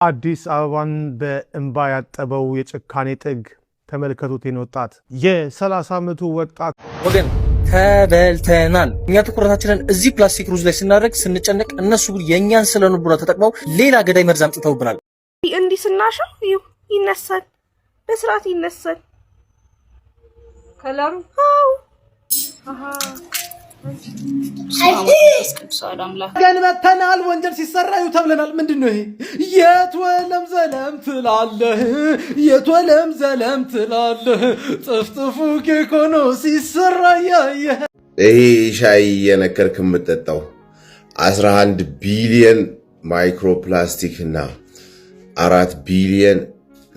አዲስ አበባን በእንባ ያጠበው የጭካኔ ጥግ ተመልከቱት። ወጣት የ30 ዓመቱ ወጣት ወገን ተበልተናል። እኛ ትኩረታችንን እዚህ ፕላስቲክ ሩዝ ላይ ስናደርግ ስንጨነቅ፣ እነሱ ግን የኛን ስለንቡራ ተጠቅመው ሌላ ገዳይ መርዝ አምጥተውብናል። እንዲህ ስናሸው ይነሳል፣ በስርዓት ይነሳል ከለሩ። ገን መተናል ወንጀል ሲሰራ ይው ተብለናል። ምንድነው ይሄ? የትወለም ዘለም ትላለህ፣ የትወለም ዘለም ትላለህ፣ ጥፍጥፉ ኬኮኖ ሲሰራ ያየ ይሄ ሻይ የነከርክ የምትጠጣው 11 ቢሊየን ማይክሮፕላስቲክ እና 4 ቢሊየን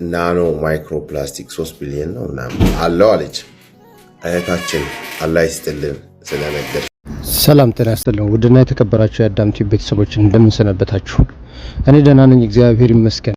ናኖ ማይክሮፕላስቲክ 3 ቢሊየን ነው ምናምን አለው አለች እህታችን። አላህ ይስጥልን ስለነገር። ሰላም ጤና ይስጥልን። ውድና የተከበራችሁ የአዳም ቲዩብ ቤተሰቦች እንደምን ሰነበታችሁ? እኔ ደህና ነኝ፣ እግዚአብሔር ይመስገን።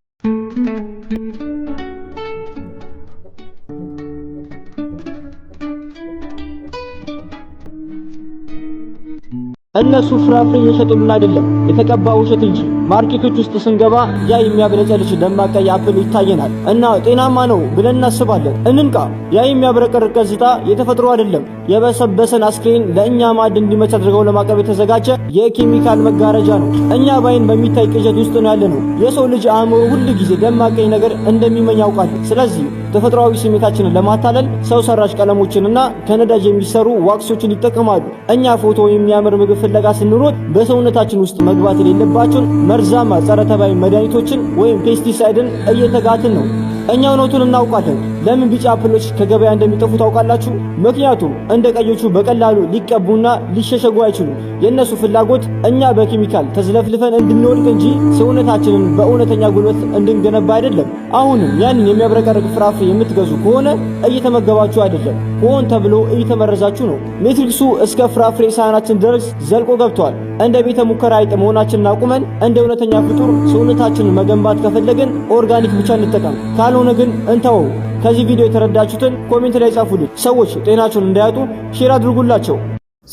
እነሱ ፍራፍሬ እየሸጡልን አይደለም፣ የተቀባ ውሸት እንጂ። ማርኬቶች ውስጥ ስንገባ ያ የሚያብለጨልጭ ደማቅ ቀይ አፕል ይታየናል እና ጤናማ ነው ብለን እናስባለን። እንንቃ! ያ የሚያብረቀርቅ ገጽታ የተፈጥሮ አይደለም፣ የበሰበሰን አስክሬን ለእኛ ማዕድ እንዲመች አድርገው ለማቅረብ የተዘጋጀ የኬሚካል መጋረጃ ነው። እኛ ባይን በሚታይ ቅዠት ውስጥ ነው ያለነው። የሰው ልጅ አእምሮ ሁሉ ጊዜ ደማቅ ቀይ ነገር እንደሚመኝ ያውቃል። ስለዚህ ተፈጥሯዊ ስሜታችንን ለማታለል ሰው ሰራሽ ቀለሞችንና ከነዳጅ የሚሰሩ ዋክሶችን ይጠቀማሉ። እኛ ፎቶ የሚያምር ምግብ ፍለጋ ስንሮጥ በሰውነታችን ውስጥ መግባት የሌለባቸውን መርዛማ ጸረ ተባይ መድኃኒቶችን ወይም ፔስቲሳይድን እየተጋትን ነው። እኛ እውነቱን እናውቃለን። ለምን ቢጫ አፕሎች ከገበያ እንደሚጠፉ ታውቃላችሁ? ምክንያቱም እንደ ቀዮቹ በቀላሉ ሊቀቡና ሊሸሸጉ አይችሉም። የእነሱ ፍላጎት እኛ በኬሚካል ተዝለፍልፈን እንድንወድቅ እንጂ ሰውነታችንን በእውነተኛ ጉልበት እንድንገነባ አይደለም። አሁንም ያንን የሚያብረቀርቅ ፍራፍሬ የምትገዙ ከሆነ እየተመገባችሁ አይደለም፣ ሆን ተብሎ እየተመረዛችሁ ነው። ሜትሪክሱ እስከ ፍራፍሬ ሳህናችን ድረስ ዘልቆ ገብቷል። እንደ ቤተ ሙከራ አይጥ መሆናችንን አቁመን እንደ እውነተኛ ፍጡር ሰውነታችንን መገንባት ከፈለግን ኦርጋኒክ ብቻ እንጠቀም፣ ካልሆነ ግን እንተወው። ከዚህ ቪዲዮ የተረዳችሁትን ኮሜንት ላይ ጻፉልኝ። ሰዎች ጤናቸውን እንዳያጡ ሼር አድርጉላቸው።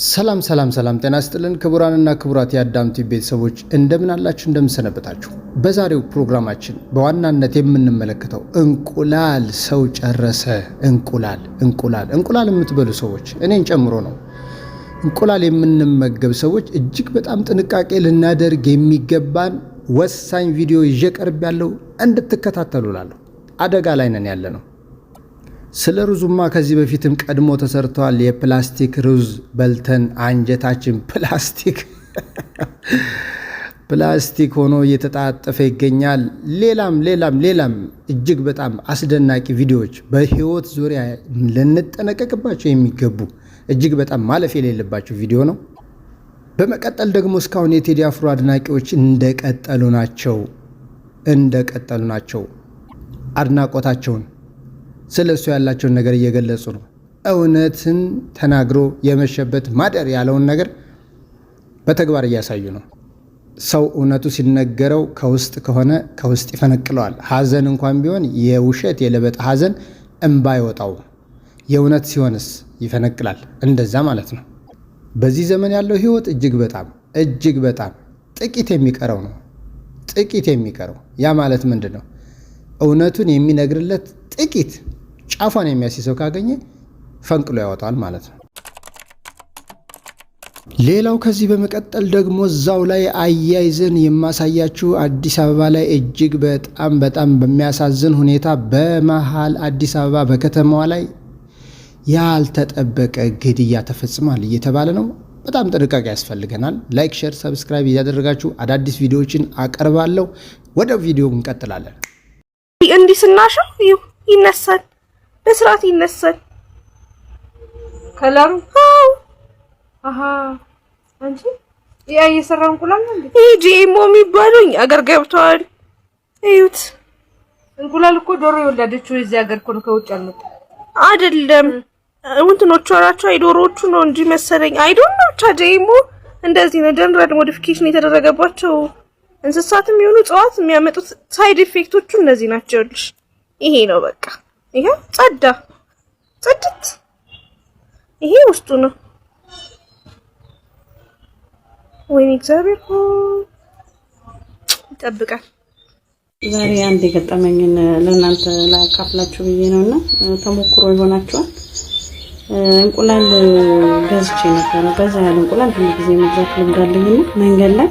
ሰላም ሰላም ሰላም፣ ጤና ይስጥልን ክቡራንና ክቡራት የአዳም ቲዩብ ቤተሰቦች እንደምን አላችሁ? እንደምን ሰነበታችሁ? በዛሬው ፕሮግራማችን በዋናነት የምንመለከተው እንቁላል ሰው ጨረሰ። እንቁላል የምትበሉ ሰዎች እኔን ጨምሮ ነው። እንቁላል የምንመገብ ሰዎች እጅግ በጣም ጥንቃቄ ልናደርግ የሚገባን ወሳኝ ቪዲዮ ይዤ ቀርብ ያለው እንድትከታተሉ ላለሁ። አደጋ ላይ ነን ያለ ነው። ስለ ሩዙማ ከዚህ በፊትም ቀድሞ ተሰርተዋል። የፕላስቲክ ሩዝ በልተን አንጀታችን ፕላስቲክ ሆኖ እየተጣጠፈ ይገኛል። ሌላም እጅግ በጣም አስደናቂ ቪዲዮዎች በህይወት ዙሪያ ልንጠነቀቅባቸው የሚገቡ እጅግ በጣም ማለፍ የሌለባቸው ቪዲዮ ነው። በመቀጠል ደግሞ እስካሁን የቴዲ አፍሮ አድናቂዎች እንደቀጠሉ ናቸው። አድናቆታቸውን ስለሱ ያላቸውን ነገር እየገለጹ ነው። እውነትን ተናግሮ የመሸበት ማደር ያለውን ነገር በተግባር እያሳዩ ነው። ሰው እውነቱ ሲነገረው ከውስጥ ከሆነ ከውስጥ ይፈነቅለዋል። ሐዘን እንኳን ቢሆን የውሸት የለበጣ ሐዘን እንባ ይወጣው፣ የእውነት ሲሆንስ ይፈነቅላል። እንደዛ ማለት ነው። በዚህ ዘመን ያለው ህይወት እጅግ በጣም ጥቂት የሚቀረው ነው። ያ ማለት ምንድነው? እውነቱን የሚነግርለት ጥቂት ጫፏን የሚያስይዘው ካገኘ ፈንቅሎ ያወጣል ማለት ነው። ሌላው ከዚህ በመቀጠል ደግሞ እዛው ላይ አያይዘን የማሳያችሁ አዲስ አበባ ላይ እጅግ በጣም በሚያሳዝን ሁኔታ በመሃል አዲስ አበባ በከተማዋ ላይ ያልተጠበቀ ግድያ ተፈጽሟል እየተባለ ነው። በጣም ጥንቃቄ ያስፈልገናል። ላይክ፣ ሼር፣ ሰብስክራይብ እያደረጋችሁ አዳዲስ ቪዲዮዎችን አቀርባለሁ። ወደ ቪዲዮ እንቀጥላለን። እንዲህ ስናሸው ይነሳል፣ በስርዓት ይነሳል ከለሩ። አንቺ ያ እየሰራው እንቁላል ነው እንዴ? ጂኤምኦ የሚባለው አገር ገብቷል። እዩት። እንቁላል እኮ ዶሮ የወለደችው እዚህ ሀገር እኮ ነው፣ ከውጭ አልመጣም አይደለም። እንትኖቹ አራቸው አይዶሮቹ ነው እንጂ መሰለኝ። አይዶን ነው ብቻ ጂኤምኦ እንደዚህ ነው። ጀነራል ሞዲፊኬሽን የተደረገባቸው እንስሳትም የሆኑ እጽዋት የሚያመጡት ሳይድ ኢፌክቶቹ እነዚህ ናቸው። ይሄ ነው በቃ። ይሄ ጽድት ይሄ ውስጡ ነው። ወይኔ እግዚአብሔር ይጠብቃል። ዛሬ አንድ የገጠመኝን ለእናንተ ላካፍላችሁ ብዬ ነውና ተሞክሮ ይሆናችኋል። እንቁላል ገዝቼ ነበር። በዛ ያለ እንቁላል ሁሉ ጊዜ መግዛት ልምድ አለኝና መንገድ ላይ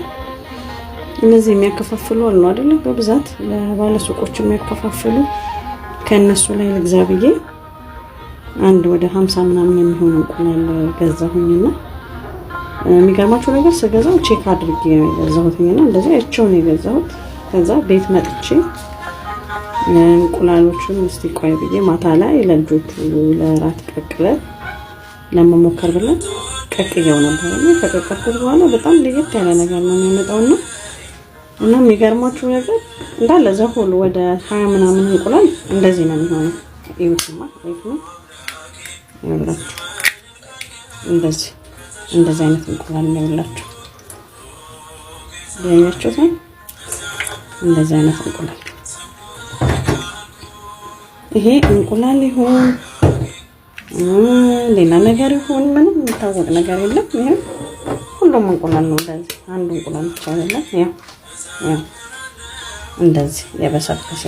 እነዚህ የሚያከፋፍሉ አሉ አይደል? በብዛት ለባለ ሱቆች የሚያከፋፍሉ ከነሱ ላይ ልግዛ ብዬ አንድ ወደ 50 ምናምን የሚሆን እንቁላል ገዛሁኝና የሚገርማችሁ ነገር ስገዛው ቼክ አድርጌ ነው የገዛሁትና እንደዚህ እቸው ነው የገዛሁት። ከዛ ቤት መጥቼ እንቁላሎቹን እስቲ ቆይ ብዬ ማታ ላይ ለልጆቹ ለራት ቀቅለን ለመሞከር ብለን ቀቅየው ነበርና ከቀቀልኩት በኋላ በጣም ለየት ያለ ነገር ነው የሚመጣውና እና የሚገርማችሁ ነገር እንዳለ ዘሁሉ ወደ 20 ምናምን እንቁላል እንደዚህ ነው የሚሆነው። ይሁንማ ይሁን ይኸውላችሁ እንደዚህ አይነት እንቁላል ነው ያላችሁ። ያያችሁት እንደዚህ አይነት እንቁላል ይሄ እንቁላል ይሁን ሌላ ነገር ይሁን ምንም የሚታወቅ ነገር የለም። ይሄ ሁሉም እንቁላል ነው። እንደዚህ አንዱ እንቁላል ብቻ አይደለም። ያው እንደዚህ የበሰበሰ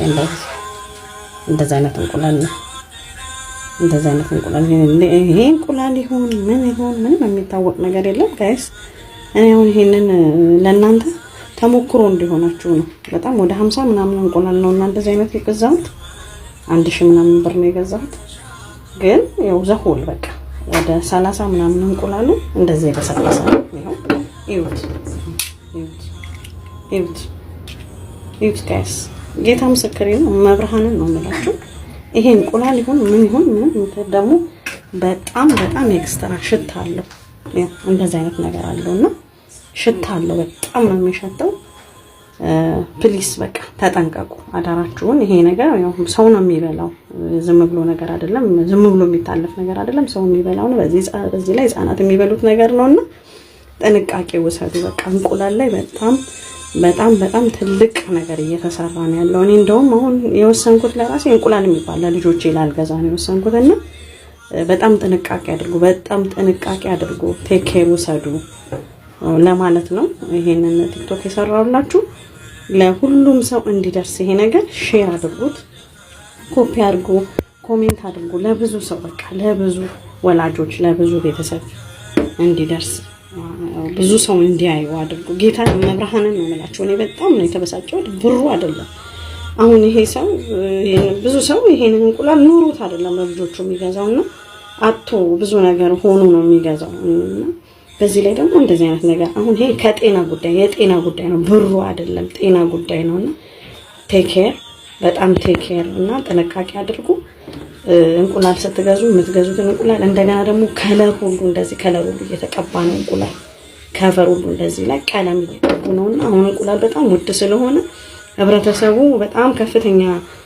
እንደዚህ አይነት እንቁላል ነው። እንደዚህ አይነት እንቁላል ይሄ እንቁላል ይሁን ምን ይሁን ምንም የሚታወቅ ነገር የለም ጋይስ። እኔ አሁን ይሄንን ለእናንተ ተሞክሮ እንዲሆናችሁ ነው። በጣም ወደ 50 ምናምን እንቁላል ነውና እንደዚህ አይነት የገዛሁት 1000 ምናምን ብር ነው የገዛሁት። ግን ያው ዘሆል በቃ ወደ 30 ምናምን እንቁላሉ እንደዚህ የበሰበሰ ነው። ይሁት ጋይስ ጌታ ምስክሬ ነው። መብርሃንን ነው የምላችሁ። ይሄ እንቁላል ይሁን ምን ይሁን ምን ደግሞ በጣም ኤክስትራ ሽታ አለው። እንደዚህ አይነት ነገር አለውና ሽታ አለው። በጣም ነው የሚሸተው። ፕሊስ በቃ ተጠንቀቁ አዳራችሁን። ይሄ ነገር ያው ሰው ነው የሚበላው፣ ዝም ብሎ ነገር አይደለም፣ ዝም ብሎ የሚታለፍ ነገር አይደለም። ሰው የሚበላው ነው። በዚህ ላይ ህፃናት የሚበሉት ነገር ነውና ጥንቃቄ ውሰዱ። በቃ እንቁላል ላይ በጣም ትልቅ ነገር እየተሰራ ነው ያለው። እኔ እንደውም አሁን የወሰንኩት ለራሴ እንቁላል የሚባል ለልጆቼ ላልገዛ ነው የወሰንኩትና በጣም ጥንቃቄ አድርጉ። ቴክ ኬር ውሰዱ ለማለት ነው ይሄንን ቲክቶክ የሰራውላችሁ። ለሁሉም ሰው እንዲደርስ ይሄ ነገር ሼር አድርጉት፣ ኮፒ አድርጉ፣ ኮሜንት አድርጉ። ለብዙ ሰው በቃ ለብዙ ወላጆች ለብዙ ቤተሰብ እንዲደርስ ብዙ ሰው እንዲያዩ አድርጉ። ጌታ መብርሃንን ነው የምላችሁ። እኔ በጣም ነው የተበሳጨሁት። ብሩ አይደለም አሁን ይሄ ሰው ብዙ ሰው ይሄንን እንቁላል ኑሮት አይደለም ለልጆቹ የሚገዛውና አጥቶ ብዙ ነገር ሆኖ ነው የሚገዛው። በዚህ ላይ ደግሞ እንደዚህ አይነት ነገር አሁን ይሄ የጤና ጉዳይ ነው፣ ብሩ አይደለም፣ ጤና ጉዳይ ነውና ቴክ ኬር እና ጥንቃቄ አድርጉ። እንቁላል ስትገዙ የምትገዙትን እንቁላል እንደገና ደግሞ ከለር ሁሉ እየተቀባ ነው። እንቁላል ከቨር ሁሉ እንደዚህ ላይ ቀለም እየቀቡ ነውና አሁን እንቁላል በጣም ውድ ስለሆነ ህብረተሰቡ በጣም ከፍተኛ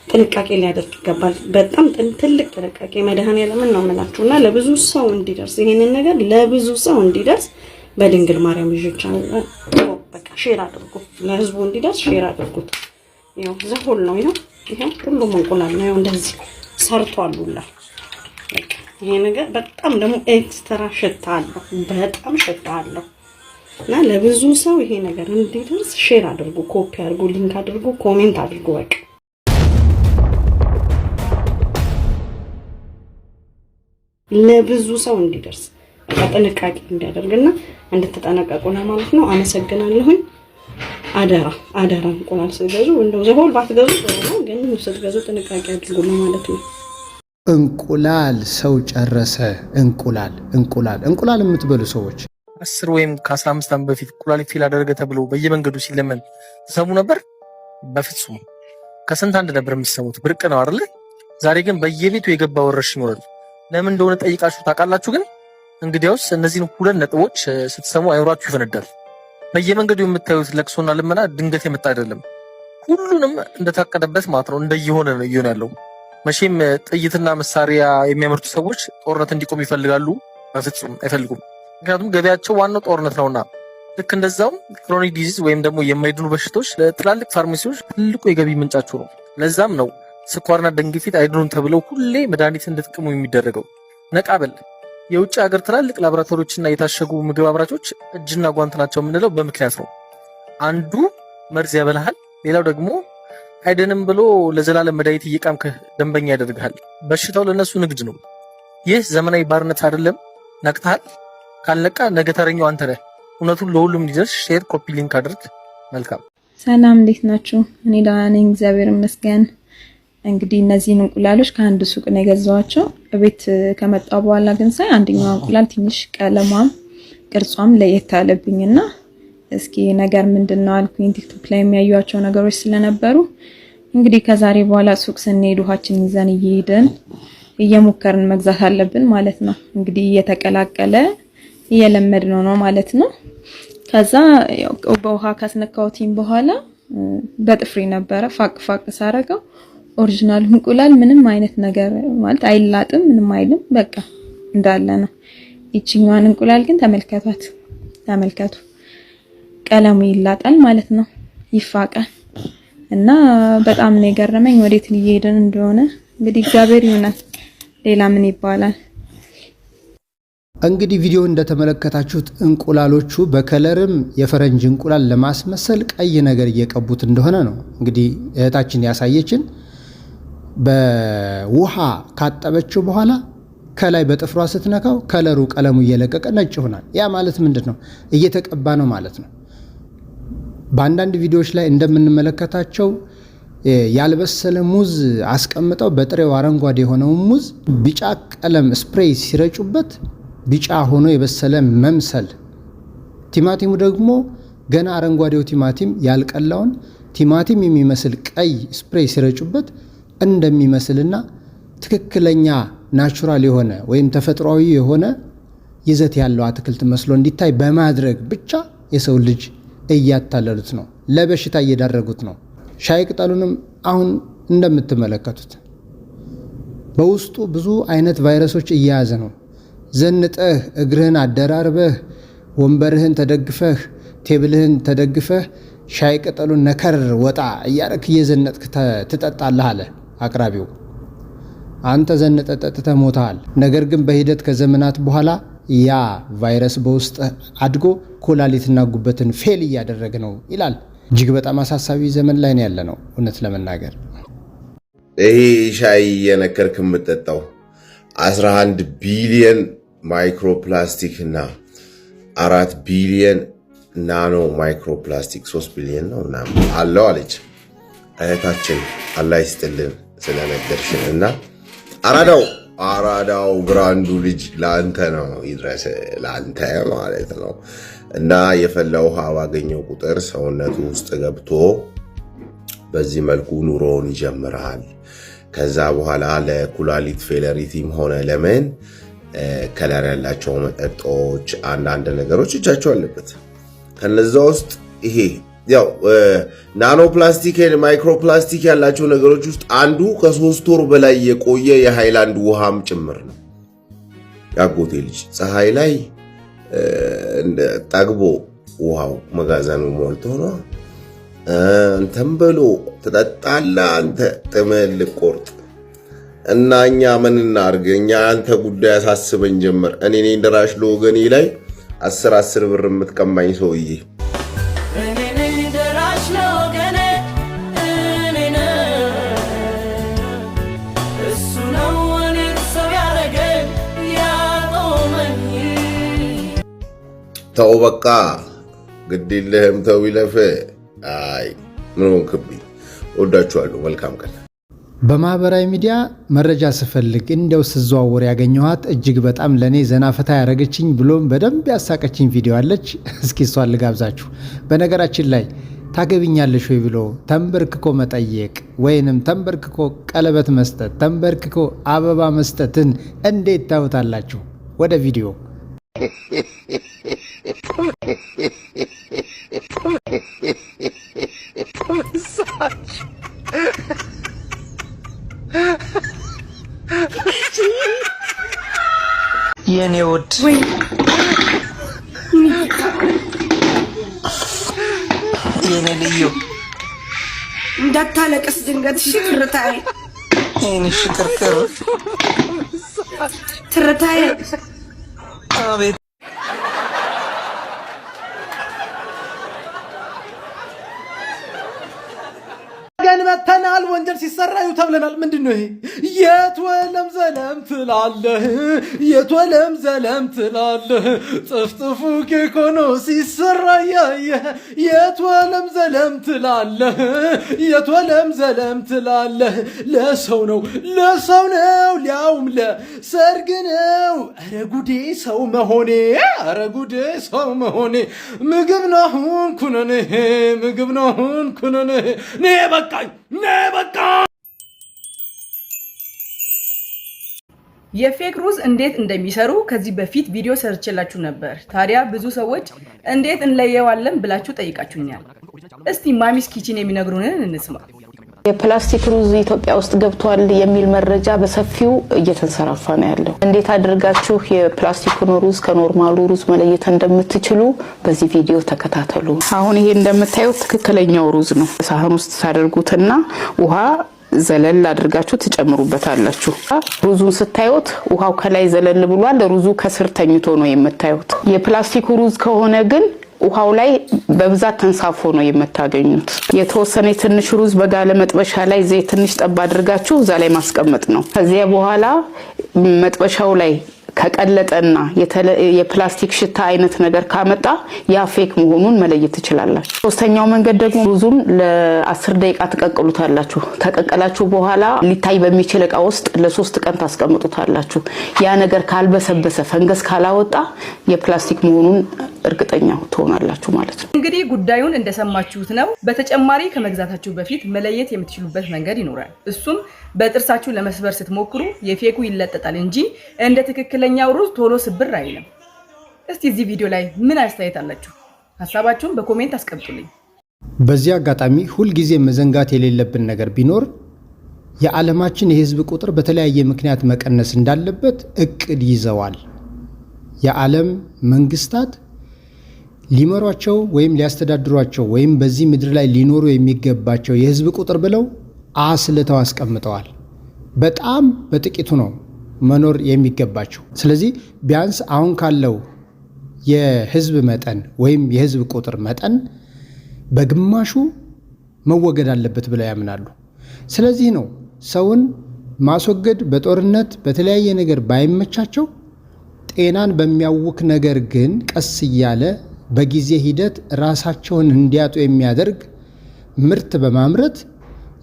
ጥንቃቄ ሊያደርግ ይገባል። በጣም ትልቅ ጥንቃቄ መድኃኔዓለምን ነው የምላችሁና ለብዙ ሰው እንዲደርስ ይሄንን ነገር ለብዙ ሰው እንዲደርስ በድንግል ማርያም ልጆች በቃ ሼር አድርጉ። ለህዝቡ እንዲደርስ ሼር አድርጉት። ይሄው ዘሁል ነው። ይሄው ሁሉም እንቁላል ነው እንደዚህ ሰርቷል ሁላ። በቃ ይሄ ነገር በጣም ደግሞ ኤክስትራ ሽታ አለው። እና ለብዙ ሰው ይሄ ነገር እንዲደርስ ሼር አድርጉ፣ ኮፒ አድርጉ፣ ሊንክ አድርጉ፣ ኮሜንት አድርጉ። በቃ ለብዙ ሰው እንዲደርስ በቃ ጥንቃቄ እንዲያደርግና እንድትጠነቀቁ ለማለት ነው። አመሰግናለሁኝ። አደራ እንቁላል ስትገዙ እንደው ዘሆል ባትገዙ ነው፣ ግን ስትገዙ ጥንቃቄ አድርጉ ለማለት ነው። እንቁላል ሰው ጨረሰ። እንቁላል የምትበሉ ሰዎች 10 ወይም ከ15 ዓመት በፊት ኩላሊት ፌል አደረገ ተብሎ በየመንገዱ ሲለመን ተሰሙ ነበር? በፍጹም። ከስንት አንድ ነበር የሚሰሙት። ብርቅ ነው አይደል? ዛሬ ግን በየቤቱ የገባ ወረርሽኝ ይኖራል። ለምን እንደሆነ ጠይቃችሁ ታውቃላችሁ? ግን እንግዲያውስ እነዚህን ሁለት ነጥቦች ስትሰሙ አይምሯችሁ ይፈነዳል። በየመንገዱ የምታዩት ለቅሶና ልመና ድንገት የመጣ አይደለም። ሁሉንም እንደታቀደበት ማለት ነው እንደየሆነ ነው እየሆነ ያለው። መቼም ጥይትና መሳሪያ የሚያመርቱ ሰዎች ጦርነት እንዲቆም ይፈልጋሉ? በፍጹም አይፈልጉም። ምክንያቱም ገበያቸው ዋናው ጦርነት ነውና። ልክ እንደዛው ክሮኒክ ዲዚዝ ወይም ደግሞ የማይድኑ በሽታዎች ለትላልቅ ፋርማሲዎች ትልቁ የገቢ ምንጫቸው ነው። ለዛም ነው ስኳርና ደም ግፊት አይድኑም ተብለው ሁሌ መድኃኒት እንድትጠቀሙ የሚደረገው። ነቃበል የውጭ ሀገር ትላልቅ ላቦራቶሪዎችና የታሸጉ ምግብ አምራቾች እጅና ጓንት ናቸው የምንለው በምክንያት ነው። አንዱ መርዝ ያበላሃል፣ ሌላው ደግሞ አይደንም ብሎ ለዘላለም መድኃኒት እየቃምክ ደንበኛ ያደርግሃል። በሽታው ለነሱ ንግድ ነው። ይህ ዘመናዊ ባርነት አይደለም። ነቅተሃል? ካልነቃ ነገ ተረኛው አንተ ነህ። እውነቱን ለሁሉም እንዲደርስ ሼር፣ ኮፒ ሊንክ አድርግ። መልካም ሰላም፣ እንዴት ናችሁ? እኔ ደህና ነኝ፣ እግዚአብሔር ይመስገን። እንግዲህ እነዚህን እንቁላሎች ከአንድ ሱቅ ነው የገዛኋቸው። እቤት ከመጣ በኋላ ግን ሳይ አንደኛው እንቁላል ትንሽ ቀለሟም ቅርጿም ለየት አለብኝና እስኪ ነገር ምንድነው አልኩኝ። ቲክቶክ ላይ የሚያዩዋቸው ነገሮች ስለነበሩ እንግዲህ ከዛሬ በኋላ ሱቅ ስንሄድ ውሃችን ይዘን እየሄድን እየሞከርን መግዛት አለብን ማለት ነው። እንግዲህ እየተቀላቀለ እየለመድነው ነው ማለት ነው። ከዛ በውሃ ካስነካውቲን በኋላ በጥፍሬ ነበረ ፋቅ ፋቅ ሳረገው ኦሪጂናል እንቁላል ምንም አይነት ነገር ማለት አይላጥም፣ ምንም አይልም። በቃ እንዳለ ነው። ይቺኛዋን እንቁላል ግን ተመልከቷት፣ ተመልከቱ። ቀለሙ ይላጣል ማለት ነው፣ ይፋቃል። እና በጣም ነው የገረመኝ ወዴት እየሄድን እንደሆነ። እንግዲህ እግዚአብሔር ይሁናል፣ ሌላ ምን ይባላል? እንግዲህ ቪዲዮ እንደተመለከታችሁት እንቁላሎቹ በከለርም የፈረንጅ እንቁላል ለማስመሰል ቀይ ነገር እየቀቡት እንደሆነ ነው እንግዲህ እህታችን ያሳየችን። በውሃ ካጠበችው በኋላ ከላይ በጥፍሯ ስትነካው ከለሩ ቀለሙ እየለቀቀ ነጭ ይሆናል። ያ ማለት ምንድነው? እየተቀባ ነው ማለት ነው። በአንዳንድ ቪዲዮዎች ላይ እንደምንመለከታቸው ያልበሰለ ሙዝ አስቀምጠው በጥሬው አረንጓዴ የሆነው ሙዝ ቢጫ ቀለም ስፕሬይ ሲረጩበት ቢጫ ሆኖ የበሰለ መምሰል፣ ቲማቲሙ ደግሞ ገና አረንጓዴው ቲማቲም ያልቀላውን ቲማቲም የሚመስል ቀይ ስፕሬይ ሲረጩበት እንደሚመስልና ትክክለኛ ናቹራል የሆነ ወይም ተፈጥሯዊ የሆነ ይዘት ያለው አትክልት መስሎ እንዲታይ በማድረግ ብቻ የሰው ልጅ እያታለሉት ነው፣ ለበሽታ እየዳረጉት ነው። ሻይ ቅጠሉንም አሁን እንደምትመለከቱት በውስጡ ብዙ አይነት ቫይረሶች እየያዘ ነው። ዘንጠህ እግርህን አደራርበህ ወንበርህን ተደግፈህ ቴብልህን ተደግፈህ ሻይ ቅጠሉን ነከር ወጣ እያረክ እየዘነጥክ ትጠጣለህ አለ አቅራቢው። አንተ ዘንጠህ ጠጥተህ ሞተሃል። ነገር ግን በሂደት ከዘመናት በኋላ ያ ቫይረስ በውስጥ አድጎ ኮላሊትና ጉበትን ፌል እያደረገ ነው ይላል። እጅግ በጣም አሳሳቢ ዘመን ላይ ነው ያለ ነው እውነት ለመናገር። ይሄ ሻይ የነከርክ የምጠጣው 11 ቢሊየን ማይክሮፕላስቲክ እና 4 ቢሊየን ናኖ ማይክሮፕላስቲክ 3 ቢሊየን ነው ምናምን አለው አለች እህታችን። አላህ ይስጥልን ስለነገርሽን። እና አራዳው ብራንዱ ልጅ ለአንተ ነው ይድረስ፣ ለአንተ ማለት ነው። እና የፈላ ውሃ ባገኘው ቁጥር ሰውነቱ ውስጥ ገብቶ በዚህ መልኩ ኑሮውን ይጀምራል። ከዛ በኋላ ለኩላሊት ፌለሪቲም ሆነ ለምን ከለር ያላቸው መጠጦች አንዳንድ ነገሮች እጃቸው አለበት። ከነዛ ውስጥ ይሄ ያው ናኖ ፕላስቲክ ማይክሮፕላስቲክ ያላቸው ነገሮች ውስጥ አንዱ ከ3 ወር በላይ የቆየ የሃይላንድ ውሃም ጭምር ነው። ያጎቴ ልጅ ፀሐይ ላይ ጠግቦ ውሃው መጋዘኑ ሞልቶ ነው እንተም ብሎ ትጠጣለህ አንተ ጥምህን ልቆርጥ። እና እኛ ምን እናድርግ? እኛ አንተ ጉዳይ አሳስበኝ ጀመር። እኔ ነኝ ደራሽ ለወገኔ ላይ 10 ብር የምትቀማኝ ሰውዬ። ተው በቃ ግድ የለህም ተው ይለፍ። አይ ምን ሆንክብኝ? ወዳችኋለሁ። መልካም ቀን። በማህበራዊ ሚዲያ መረጃ ስፈልግ እንደው ስዘዋወር ያገኘኋት እጅግ በጣም ለኔ ዘና ፈታ ያረገችኝ ብሎም በደንብ ያሳቀችኝ ቪዲዮ አለች። እስኪ እሷን ልጋብዛችሁ። በነገራችን ላይ ታገብኛለሽ ወይ ብሎ ተንበርክኮ መጠየቅ ወይንም ተንበርክኮ ቀለበት መስጠት፣ ተንበርክኮ አበባ መስጠትን እንዴት ታዩታላችሁ? ወደ ቪዲዮ የኔ ውድ የኔ ልዩ እንዳታለቅስ ድንገት ሽክርታይ የኔ ሽክርክር ትርታይ አቤት ገን መተን ወንጀል ሲሰራ እዩ ተብለናል። ምንድነው ይሄ? የትወለም ዘለም ትላለህ፣ የትወለም ዘለም ትላለህ፣ ጥፍጥፉ ኬክ ሆኖ ሲሰራ ያየህ የትወለም ዘለም ትላለህ፣ የትወለም ዘለም ትላለህ። ለሰው ነው ሊያውም ለሰርግ ነው። ኧረ ጉዴ ሰው መሆኔ፣ ኧረ ጉዴ ሰው መሆኔ። ምግብ ነሁን ኩነኔ፣ ምግብ ነሁን ኩነኔ። ኔ በቃኝ። የፌክ ሩዝ እንዴት እንደሚሰሩ ከዚህ በፊት ቪዲዮ ሰርችላችሁ ነበር። ታዲያ ብዙ ሰዎች እንዴት እንለየዋለን ብላችሁ ጠይቃችሁኛል። እስቲ ማሚስ ኪችን የሚነግሩንን እንስማ። የፕላስቲክ ሩዝ ኢትዮጵያ ውስጥ ገብቷል የሚል መረጃ በሰፊው እየተንሰራፋ ነው ያለው። እንዴት አድርጋችሁ የፕላስቲኩን ሩዝ ከኖርማሉ ሩዝ መለየት እንደምትችሉ በዚህ ቪዲዮ ተከታተሉ። አሁን ይሄ እንደምታዩት ትክክለኛው ሩዝ ነው። ሳህን ውስጥ ታደርጉትና ውሃ ዘለል አድርጋችሁ ትጨምሩበታላችሁ። ሩዙን ስታዩት ውሃው ከላይ ዘለል ብሏል፣ ሩዙ ከስር ተኝቶ ነው የምታዩት። የፕላስቲክ ሩዝ ከሆነ ግን ውሃው ላይ በብዛት ተንሳፎ ነው የምታገኙት። የተወሰነ ትንሽ ሩዝ በጋለ መጥበሻ ላይ ዘይት ትንሽ ጠብ አድርጋችሁ እዛ ላይ ማስቀመጥ ነው። ከዚያ በኋላ መጥበሻው ላይ ከቀለጠና የፕላስቲክ ሽታ አይነት ነገር ካመጣ ያ ፌክ መሆኑን መለየት ትችላላችሁ። ሶስተኛው መንገድ ደግሞ ሩዙን ለ10 ደቂቃ ተቀቅሉታላችሁ። ተቀቀላችሁ በኋላ ሊታይ በሚችል እቃ ውስጥ ለ3 ቀን ታስቀምጡታላችሁ። ያ ነገር ካልበሰበሰ ፈንገስ ካላወጣ የፕላስቲክ መሆኑን እርግጠኛ ትሆናላችሁ ማለት ነው። እንግዲህ ጉዳዩን እንደሰማችሁት ነው። በተጨማሪ ከመግዛታችሁ በፊት መለየት የምትችሉበት መንገድ ይኖራል። እሱም በጥርሳችሁ ለመስበር ስትሞክሩ የፌኩ ይለጠጣል እንጂ እንደ ትክክለኛው ሩዝ ቶሎ ስብር አይልም። እስቲ እዚህ ቪዲዮ ላይ ምን አስተያየት አላችሁ? ሐሳባችሁን በኮሜንት አስቀምጡልኝ። በዚህ አጋጣሚ ሁልጊዜ መዘንጋት የሌለብን ነገር ቢኖር የዓለማችን የህዝብ ቁጥር በተለያየ ምክንያት መቀነስ እንዳለበት እቅድ ይዘዋል። የዓለም መንግስታት ሊመሯቸው ወይም ሊያስተዳድሯቸው ወይም በዚህ ምድር ላይ ሊኖሩ የሚገባቸው የህዝብ ቁጥር ብለው አስልተው አስቀምጠዋል። በጣም በጥቂቱ ነው መኖር የሚገባቸው። ስለዚህ ቢያንስ አሁን ካለው የህዝብ መጠን ወይም የህዝብ ቁጥር መጠን በግማሹ መወገድ አለበት ብለው ያምናሉ። ስለዚህ ነው ሰውን ማስወገድ በጦርነት በተለያየ ነገር ባይመቻቸው ጤናን በሚያውክ ነገር ግን ቀስ እያለ በጊዜ ሂደት ራሳቸውን እንዲያጡ የሚያደርግ ምርት በማምረት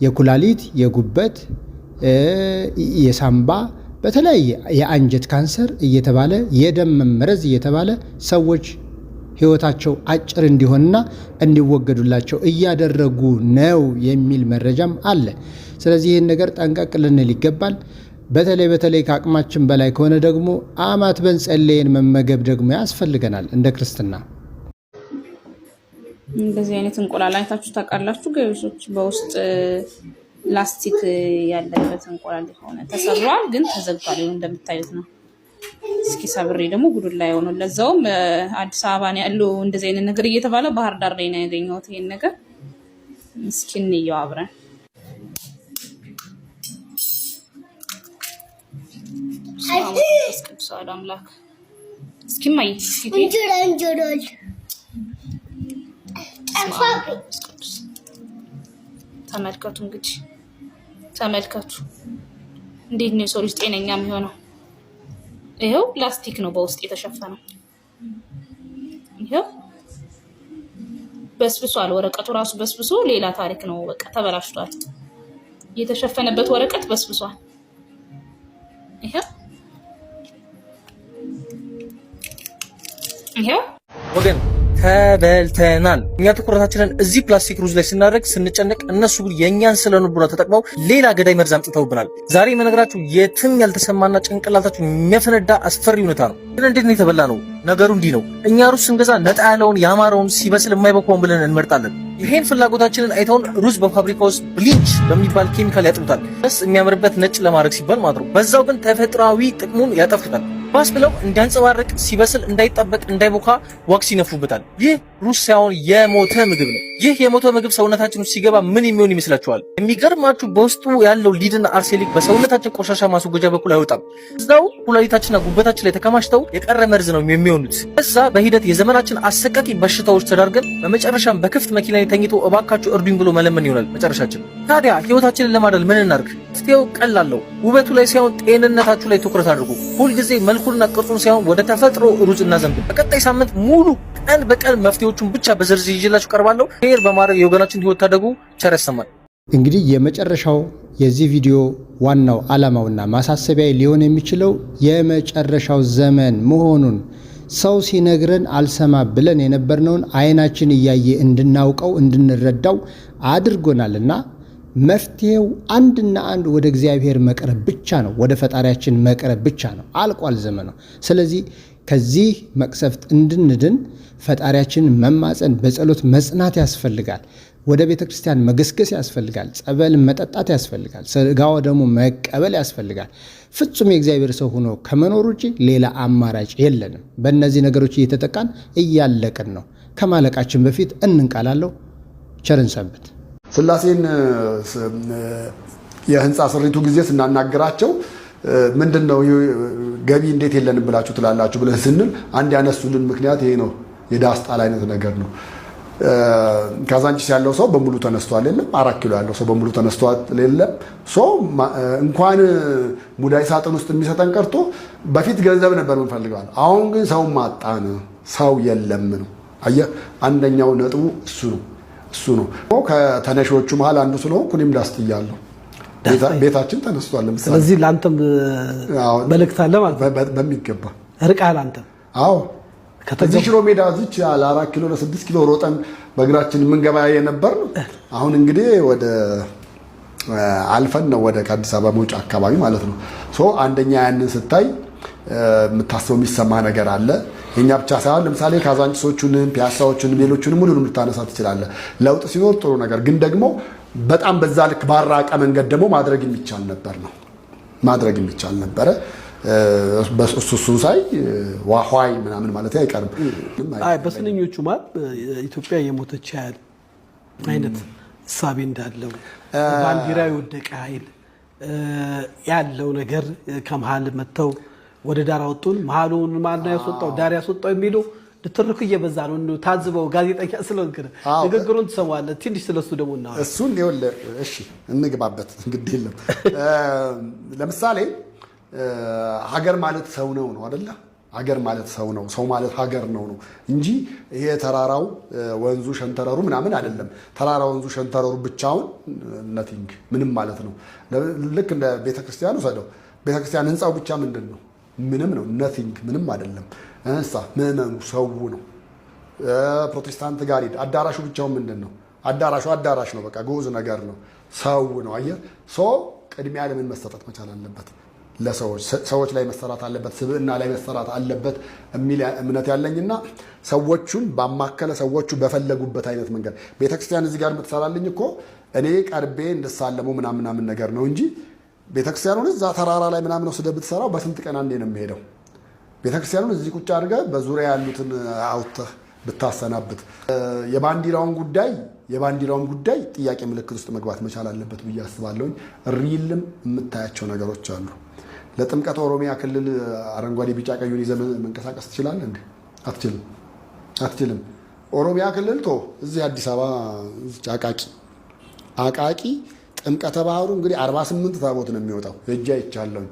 የኩላሊት፣ የጉበት፣ የሳምባ በተለያየ የአንጀት ካንሰር እየተባለ የደም መመረዝ እየተባለ ሰዎች ህይወታቸው አጭር እንዲሆንና እንዲወገዱላቸው እያደረጉ ነው የሚል መረጃም አለ። ስለዚህ ይህን ነገር ጠንቀቅ ልንል ይገባል። በተለይ ከአቅማችን በላይ ከሆነ ደግሞ አማትበን ጸልየን መመገብ ደግሞ ያስፈልገናል እንደ ክርስትና። እንደዚህ አይነት እንቁላል አይታችሁ ታውቃላችሁ? ገበሾች በውስጥ ላስቲክ ያለበት እንቁላል ሆነ ተሰብሯል፣ ግን ተዘግቷል። እንደምታዩት ነው። እስኪ ሰብሬ ደግሞ ጉዱን ላይ ሆኖ ለዛውም አዲስ አበባ ነው ያለው እንደዚህ አይነት ነገር እየተባለ ባህር ዳር ላይ ነው ያገኘሁት ይሄን ነገር። እስኪ እንየው አብረን። ሰላም አምላክ። እስኪ ማይ እስኪ ተመልከቱ። እንግዲህ ተመልከቱ እንዴት ነው ሰው ልጅ ጤነኛ የሚሆነው? ይሄው ፕላስቲክ ነው በውስጥ የተሸፈነው። ይሄው በስብሷል። ወረቀቱ ራሱ በስብሶ ሌላ ታሪክ ነው። በቃ ተበላሽቷል። የተሸፈነበት ወረቀት በስብሷል። ይሄው ወገን ተበልተናል። እኛ ትኩረታችንን እዚህ ፕላስቲክ ሩዝ ላይ ስናደርግ ስንጨነቅ፣ እነሱ ግን የእኛን ስለንቡና ተጠቅመው ሌላ ገዳይ መርዝ አምጥተውብናል። ዛሬ የምነግራችሁ የትም ያልተሰማና ጭንቅላታችሁ የሚያፈነዳ አስፈሪ እውነታ ነው። ግን እንዴት ነው የተበላ ነው? ነገሩ እንዲህ ነው። እኛ ሩዝ ስንገዛ ነጣ ያለውን ያማረውን ሲበስል የማይበቃውን ብለን እንመርጣለን። ይሄን ፍላጎታችንን አይተውን ሩዝ በፋብሪካ ውስጥ ብሊንች በሚባል ኬሚካል ያጥሩታል። ደስ የሚያምርበት ነጭ ለማድረግ ሲባል ማለት ነው። በዛው ግን ተፈጥሯዊ ጥቅሙን ያጠፉታል። ባስ ብለው እንዲያንጸባርቅ ሲበስል እንዳይጣበቅ እንዳይቦካ ዋክስ ይነፉበታል። ይህ ሩዝ ሳይሆን የሞተ ምግብ ነው። ይህ የሞተ ምግብ ሰውነታችን ውስጥ ሲገባ ምን የሚሆን ይመስላችኋል? የሚገርማችሁ በውስጡ ያለው ሊድና አርሴኒክ በሰውነታችን ቆሻሻ ማስወገጃ በኩል አይወጣም። እዛው ኩላሊታችንና ጉበታችን ላይ ተከማችተው የቀረ መርዝ ነው የሚሆኑት። እዛ በሂደት የዘመናችን አሰቃቂ በሽታዎች ተዳርገን በመጨረሻም በክፍት መኪና ላይ ተኝቶ እባካችሁ እርዱኝ ብሎ መለመን ይሆናል መጨረሻችን። ታዲያ ህይወታችንን ለማዳል ምን እናድርግ? መፍትሄው ቀላል ነው። ውበቱ ላይ ሳይሆን ጤንነታችሁ ላይ ትኩረት አድርጉ። ሁልጊዜ መልኩንና ቅርጹን ሳይሆን ወደ ተፈጥሮ ሩዝ እናዘንብል። በቀጣይ ሳምንት ሙሉ ቀን በቀን መፍትሄዎቹን ብቻ በዝርዝር ይዤላችሁ ቀርባለሁ። ሼር በማድረግ የወገናችን ህይወት ታደጉ። ቸር ያሰማን። እንግዲህ የመጨረሻው የዚህ ቪዲዮ ዋናው ዓላማውና ማሳሰቢያ ሊሆን የሚችለው የመጨረሻው ዘመን መሆኑን ሰው ሲነግረን አልሰማ ብለን የነበርነውን አይናችን እያየ እንድናውቀው እንድንረዳው አድርጎናልና መፍትሄው አንድና አንድ ወደ እግዚአብሔር መቅረብ ብቻ ነው። ወደ ፈጣሪያችን መቅረብ ብቻ ነው። አልቋል ዘመኑ። ስለዚህ ከዚህ መቅሰፍት እንድንድን ፈጣሪያችንን መማፀን፣ በጸሎት መጽናት ያስፈልጋል። ወደ ቤተ ክርስቲያን መገስገስ ያስፈልጋል። ጸበል መጠጣት ያስፈልጋል። ስጋው ደግሞ መቀበል ያስፈልጋል። ፍጹም የእግዚአብሔር ሰው ሆኖ ከመኖር ውጭ ሌላ አማራጭ የለንም። በእነዚህ ነገሮች እየተጠቃን እያለቅን ነው። ከማለቃችን በፊት እንንቃላለው። ቸርን ሰንብት። ስላሴን የህንፃ ስሪቱ ጊዜ ስናናገራቸው ምንድነው ገቢ እንዴት የለንም ብላችሁ ትላላችሁ ብለን ስንል አንድ ያነሱልን ምክንያት ይሄ ነው። የዳስጣል አይነት ነገር ነው። ካዛንቺስ ያለው ሰው በሙሉ ተነስቷል የለም። 4 ኪሎ ያለው ሰው በሙሉ ተነስቷል የለም። እንኳን ሙዳይ ሳጥን ውስጥ የሚሰጠን ቀርቶ በፊት ገንዘብ ነበር የምንፈልገው። አሁን ግን ሰው ማጣን፣ ሰው የለም ነው። አየህ፣ አንደኛው ነጥቡ እሱ ነው። ከተነሾቹ መሃል አንዱ ስለሆንኩ እኔም ዳስጥያለሁ። ቤታችን ተነስቷል። ለምሳሌ ስለዚህ ለአንተም መልእክት አለ ማለት በሚገባ ርቃል አንተ። አዎ ከዚህ ሽሮ ሜዳ እዚች ያለ 4 ኪሎ ለ6 ኪሎ ሮጠን በእግራችን የምንገባ የነበር ነው። አሁን እንግዲህ ወደ አልፈን ነው ወደ አዲስ አበባ መውጫ አካባቢ ማለት ነው። አንደኛ ያንን ስታይ የምታስበው የሚሰማ ነገር አለ። የኛ ብቻ ሳይሆን ለምሳሌ ካዛንቺሶቹንም ፒያሳዎቹንም ሌሎቹንም ሁሉንም ልታነሳ ትችላለህ። ለውጥ ሲኖር ጥሩ ነገር ግን ደግሞ በጣም በዛ ልክ ባራቀ መንገድ ደግሞ ማድረግ የሚቻል ነበረ። በሱሱን ሳይ ዋህዋይ ምናምን ማለት አይቀርም። በስንኞቹ ማለት ኢትዮጵያ የሞተች ያህል አይነት እሳቤ እንዳለው ባንዲራ የወደቀ ኃይል ያለው ነገር ከመሃል መጥተው ወደ ዳር አወጡን። መሃሉን ማን ያስወጣው ዳር ያስወጣው የሚሉ ትርኩ እየበዛ ነው። ታዝበው ጋዜጠኛ ስለሆንክ ንግግሩን ትሰማለህ። ትንሽ ስለሱ ደግሞ እና እሱን ይኸውልህ፣ እሺ እንግባበት። እንግዲህ የለም ለምሳሌ ሀገር ማለት ሰው ነው አይደለ? ሀገር ማለት ሰው ነው፣ ሰው ማለት ሀገር ነው እንጂ ይሄ ተራራው ወንዙ ሸንተረሩ ምናምን አይደለም። ተራራ ወንዙ ሸንተረሩ ብቻውን ነቲንግ ምንም ማለት ነው። ልክ እንደ ቤተክርስቲያኑ ሰደው ቤተክርስቲያን ህንፃው ብቻ ምንድን ነው? ምንም ነው። ነቲንግ ምንም አይደለም። ምዕመኑ ሰው ነው። ፕሮቴስታንት ጋር ሂድ፣ አዳራሹ ብቻውን ምንድን ነው? አዳራሽ ነው። በቃ ግዑዝ ነገር ነው። ሰው ነው። አየህ፣ ቅድሚያ ለምን መሰጠት መቻል አለበት? ሰዎች ላይ መሰራት አለበት፣ ስብዕና ላይ መሰራት አለበት የሚል እምነት ያለኝና ሰዎቹን ባማከለ ሰዎቹ በፈለጉበት አይነት መንገድ ቤተክርስቲያን እዚህ ጋር የምትሰራልኝ እኮ እኔ ቀርቤ እንድሳለሙ ምናምን ነገር ነው እንጂ ቤተክርስቲያኑን እዛ ተራራ ላይ ምናምን ወስደህ ብትሰራው በስንት ቀን አንዴ ነው የሚሄደው። ቤተክርስቲያኑን እዚህ ቁጭ አድርገህ በዙሪያ ያሉትን አውጥተህ ብታሰናብት የባንዲራውን ጉዳይ ጥያቄ ምልክት ውስጥ መግባት መቻል አለበት ብዬ አስባለሁኝ። ሪልም የምታያቸው ነገሮች አሉ። ለጥምቀት ኦሮሚያ ክልል አረንጓዴ ቢጫ ቀዩን ይዘህ መንቀሳቀስ ትችላለህ እንዴ? አትችልም። ኦሮሚያ ክልል እዚህ አዲስ አበባ አቃቂ ጥምቀተ ባህሩ እንግዲህ 48 ታቦት ነው የሚወጣው። ሄጄ አይቻለሁኝ።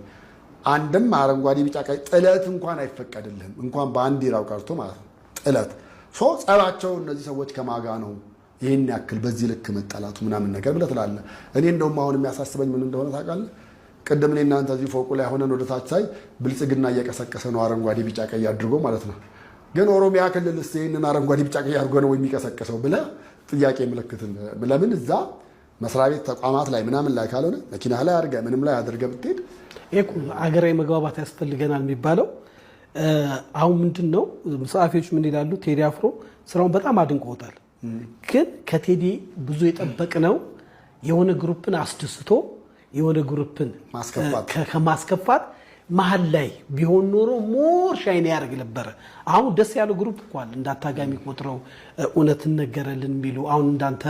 አንድም አረንጓዴ ቢጫ ቀይ ጥለት እንኳን አይፈቀድልህም። እንኳን ባንዲራው ቀርቶ ማለት ነው ጥለት። ጸባቸው እነዚህ ሰዎች ከማጋ ነው ይህን ያክል በዚህ ልክ መጠላቱ ምናምን ነገር ብለህ ትላለህ። እኔ እንደውም አሁን የሚያሳስበኝ ምን እንደሆነ ታውቃለህ? ቅድም እኔ እናንተ እዚህ ፎቁ ላይ ሆነን ወደ ታች ሳይ ብልጽግና እየቀሰቀሰ ነው አረንጓዴ ቢጫ ቀይ አድርጎ ማለት ነው። ግን ኦሮሚያ ክልል ስ ይህንን አረንጓዴ ቢጫ ቀይ አድርጎ ነው የሚቀሰቀሰው ብለህ ጥያቄ ምልክትን ለምን እዛ መስሪያ ቤት ተቋማት ላይ ምናምን ላይ ካልሆነ መኪና ላይ አድርገህ ምንም ላይ አድርገህ ብትሄድ ሀገራዊ መግባባት ያስፈልገናል የሚባለው አሁን ምንድን ነው? ጸሐፊዎች ምን ይላሉ? ቴዲ አፍሮ ስራውን በጣም አድንቆታል። ግን ከቴዲ ብዙ የጠበቅነው የሆነ ግሩፕን አስደስቶ የሆነ ግሩፕን ከማስከፋት መሀል ላይ ቢሆን ኖሮ ሞር ሻይን ያደርግ ነበረ። አሁን ደስ ያለው ግሩፕ እንኳን እንዳታጋሚ ቆጥረው እውነትን ነገረልን የሚሉ አሁን እንዳንተ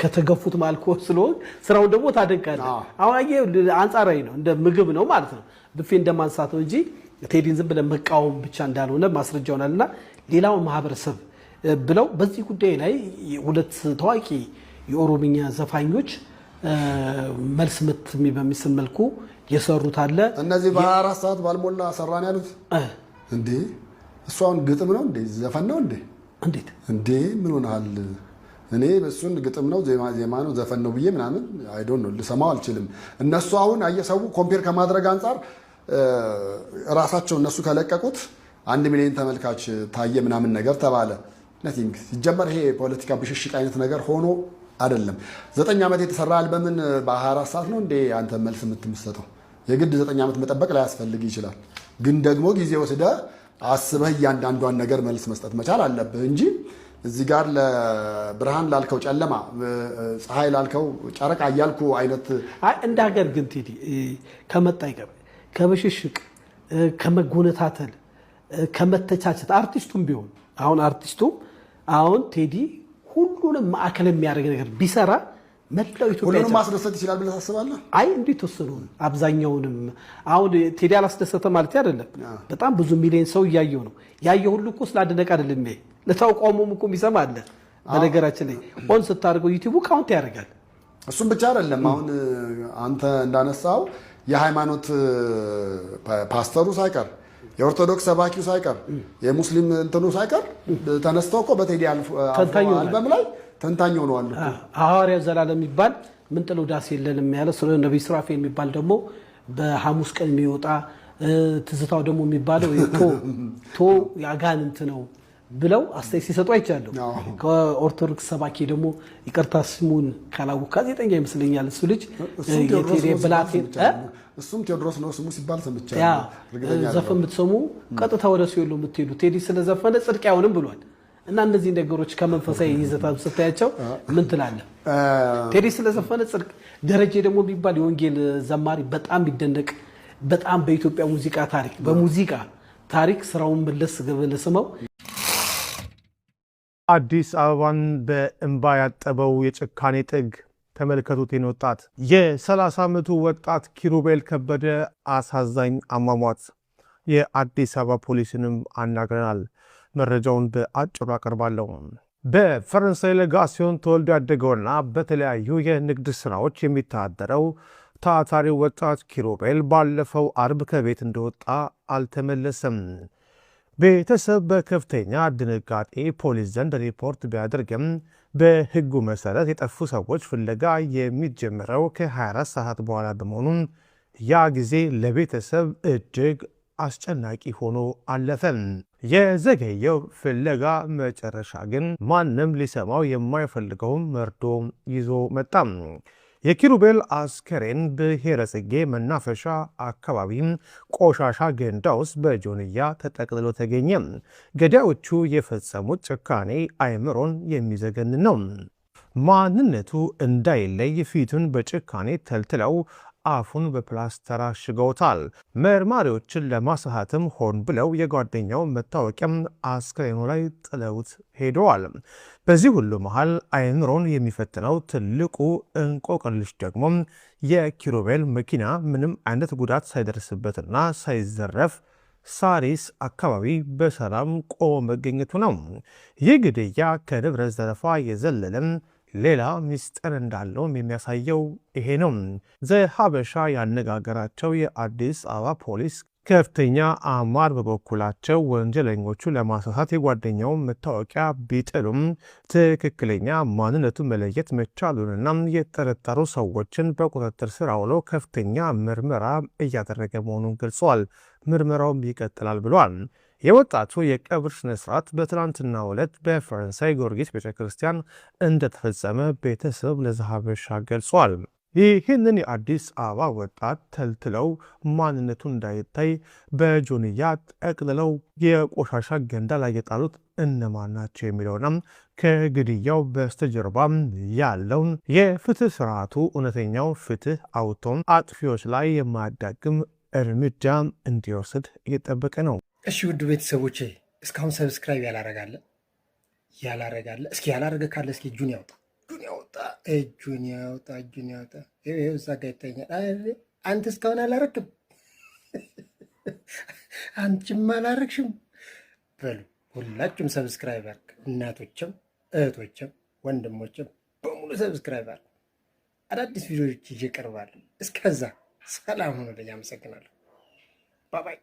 ከተገፉት ማልኮ ስለሆን ስራውን ደግሞ ታደንቃለህ። አሁን አንጻራዊ ነው፣ እንደ ምግብ ነው ማለት ነው። ብፌ እንደማንሳት ነው እንጂ ቴዲን ዝም ብለን መቃወም ብቻ እንዳልሆነ ማስረጃ ሆናልና ሌላውን ማህበረሰብ ብለው በዚህ ጉዳይ ላይ ሁለት ታዋቂ የኦሮምኛ ዘፋኞች መልስ ምት በሚስብ መልኩ የሰሩት አለ። እነዚህ በ24 ሰዓት ባልሞላ ሰራን ያሉት እንዴ? እሱ አሁን ግጥም ነው እንዴ? ዘፈን ነው እንዴ? እንዴት እንዴ? ምን ሆነሃል? እኔ እሱን ግጥም ነው ዜማ ነው ዘፈን ነው ብዬ ምናምን አይ ዶንት ኖ ልሰማው አልችልም። እነሱ አሁን አየሰው ኮምፔር ከማድረግ አንጻር ራሳቸው እነሱ ከለቀቁት 1 ሚሊዮን ተመልካች ታየ ምናምን ነገር ተባለ። ነቲንግ ሲጀመር ይሄ ፖለቲካ ብሽሽቅ አይነት ነገር ሆኖ አይደለም። 9 ዓመት የተሰራ አልበምን በ24 ሰዓት ነው እንዴ አንተ መልስ የምትሰጠው? የግድ 9 ዓመት መጠበቅ ላይ ያስፈልግ ይችላል። ግን ደግሞ ጊዜ ወስደህ አስበህ እያንዳንዷን ነገር መልስ መስጠት መቻል አለብህ እንጂ እዚህ ጋር ለብርሃን ላልከው ጨለማ፣ ፀሐይ ላልከው ጨረቃ እያልኩ አይነት እንደ ሀገር ግን ቴዲ ከመጣ ይቀር ከብሽሽቅ ከመጎነታተል ከመተቻቸት አርቲስቱም ቢሆን አሁን ቴዲ ሁሉንም ማዕከል የሚያደርግ ነገር ቢሰራ መላው ኢትዮጵያ ሁሉንም ማስደሰት ይችላል ብለህ ታስባለህ? አይ እንዴት ወሰኑ? አብዛኛውንም አሁን ቴዲ አላስደሰተ ማለት አይደለም። በጣም ብዙ ሚሊዮን ሰው እያየው ነው። ያየው ሁሉ እኮ ስላደነቀ አይደለም። ለተቃውሞም እኮ የሚሰማ አለ። በነገራችን ላይ ኦን ስታደርገው ዩቲዩብ ካውንት ያደርጋል። እሱም ብቻ አይደለም። አሁን አንተ እንዳነሳው የሃይማኖት ፓስተሩ ሳይቀር የኦርቶዶክስ ሰባኪው ሳይቀር የሙስሊም እንትኑ ሳይቀር ተነስተው እኮ በቴዲ አልበም ላይ ተንታኝ ሆነዋል። ሐዋርያ ዘላለም የሚባል ምን ጥለው ዳስ የለንም ያለ ስለ ነብይ ስራፌ የሚባል ደግሞ በሐሙስ ቀን የሚወጣ ትዝታው ደግሞ የሚባለው ቶ ያጋንንት ነው ብለው አስተያየት ሲሰጡ አይቻለሁ። ከኦርቶዶክስ ሰባኪ ደግሞ ይቅርታ ስሙን ካላወቁ ጋዜጠኛ ይመስለኛል እሱ ልጅ የቴዲ ብላቴን እሱም ቴዎድሮስ ነው ስሙ ሲባል ሰምቻለሁ። ዘፈን የምትሰሙ ቀጥታ ወደ ሲኦል የምትሄዱ ቴዲ ስለዘፈነ ጽድቅ አይሆንም ብሏል። እና እነዚህ ነገሮች ከመንፈሳዊ ይዘታ ስታያቸው ምን ትላለህ? ቴዲ ስለዘፈነ ጽድቅ ደረጀ ደግሞ የሚባል የወንጌል ዘማሪ በጣም ቢደነቅ በጣም በኢትዮጵያ ሙዚቃ ታሪክ በሙዚቃ ታሪክ ስራውን መለስ ገበለ ስመው አዲስ አበባን በእንባ ያጠበው የጭካኔ ጥግ ተመልከቱት። ወጣት የ30 ዓመቱ ወጣት ኪሩቤል ከበደ አሳዛኝ አሟሟት። የአዲስ አበባ ፖሊስንም አናግረናል። መረጃውን በአጭሩ አቀርባለሁ። በፈረንሳይ ለጋሲዮን ተወልዶ ያደገውና በተለያዩ የንግድ ስራዎች የሚተዳደረው ታታሪው ወጣት ኪሩቤል ባለፈው አርብ ከቤት እንደወጣ አልተመለሰም። ቤተሰብ በከፍተኛ ድንጋጤ ፖሊስ ዘንድ ሪፖርት ቢያደርግም በሕጉ መሰረት የጠፉ ሰዎች ፍለጋ የሚጀምረው ከ24 ሰዓት በኋላ በመሆኑ ያ ጊዜ ለቤተሰብ እጅግ አስጨናቂ ሆኖ አለፈ። የዘገየው ፍለጋ መጨረሻ ግን ማንም ሊሰማው የማይፈልገውን መርዶ ይዞ መጣ። የኪሩቤል አስከሬን ብሔረ ጽጌ መናፈሻ አካባቢ ቆሻሻ ገንዳ ውስጥ በጆንያ ተጠቅልሎ ተገኘ። ገዳዮቹ የፈጸሙት ጭካኔ አእምሮን የሚዘገን ነው። ማንነቱ እንዳይለይ ፊቱን በጭካኔ ተልትለው አፉን በፕላስተር አሽገውታል። መርማሪዎችን ለማሳሃትም ሆን ብለው የጓደኛው መታወቂያም አስክሬኑ ላይ ጥለውት ሄደዋል። በዚህ ሁሉ መሃል አእምሮን የሚፈትነው ትልቁ እንቆቅልሽ ደግሞ የኪሩቤል መኪና ምንም አይነት ጉዳት ሳይደርስበትና ሳይዘረፍ ሳሪስ አካባቢ በሰላም ቆሞ መገኘቱ ነው። ይህ ግድያ ከንብረት ዘረፋ የዘለለም ሌላ ምስጢር እንዳለውም የሚያሳየው ይሄ ነው። ዘሀበሻ ያነጋገራቸው የአዲስ አበባ ፖሊስ ከፍተኛ አማር በበኩላቸው ወንጀለኞቹ ለማሳሳት የጓደኛውን መታወቂያ ቢጥሉም ትክክለኛ ማንነቱን መለየት መቻሉንና የተጠረጠሩ ሰዎችን በቁጥጥር ስር አውሎ ከፍተኛ ምርመራ እያደረገ መሆኑን ገልጸዋል። ምርመራውም ይቀጥላል ብሏል። የወጣቱ የቀብር ስነስርዓት በትናንትናው ዕለት በፈረንሳይ ጊዮርጊስ ቤተክርስቲያን እንደተፈጸመ ቤተሰብ ለዘሀበሻ ገልጿል። ይህንን የአዲስ አበባ ወጣት ተልትለው ማንነቱ እንዳይታይ በጆንያ ጠቅልለው የቆሻሻ ገንዳ ላይ የጣሉት እነማን ናቸው የሚለውና ከግድያው በስተጀርባ ያለውን የፍትህ ስርዓቱ እውነተኛው ፍትህ አውጥቶም አጥፊዎች ላይ የማያዳግም እርምጃ እንዲወስድ እየጠበቀ ነው። እሺ ውድ ቤተሰቦቼ እስካሁን ሰብስክራይብ ያላረጋለ እስኪ ያላረገ ካለ እስኪ እጁን ያውጣ። ይኸው እዛ ጋ ይታኛል። አንተ እስካሁን አላረግም፣ አንቺም አላረግሽም። በሉ ሁላችሁም ሰብስክራይብ አድርግ። እናቶችም እህቶችም ወንድሞችም በሙሉ ሰብስክራይብ አድርግ። አዳዲስ ቪዲዮዎች ይዤ እቀርባለሁ። እስከዛ ሰላም ሁኑልኝ። አመሰግናለሁ። ባባይ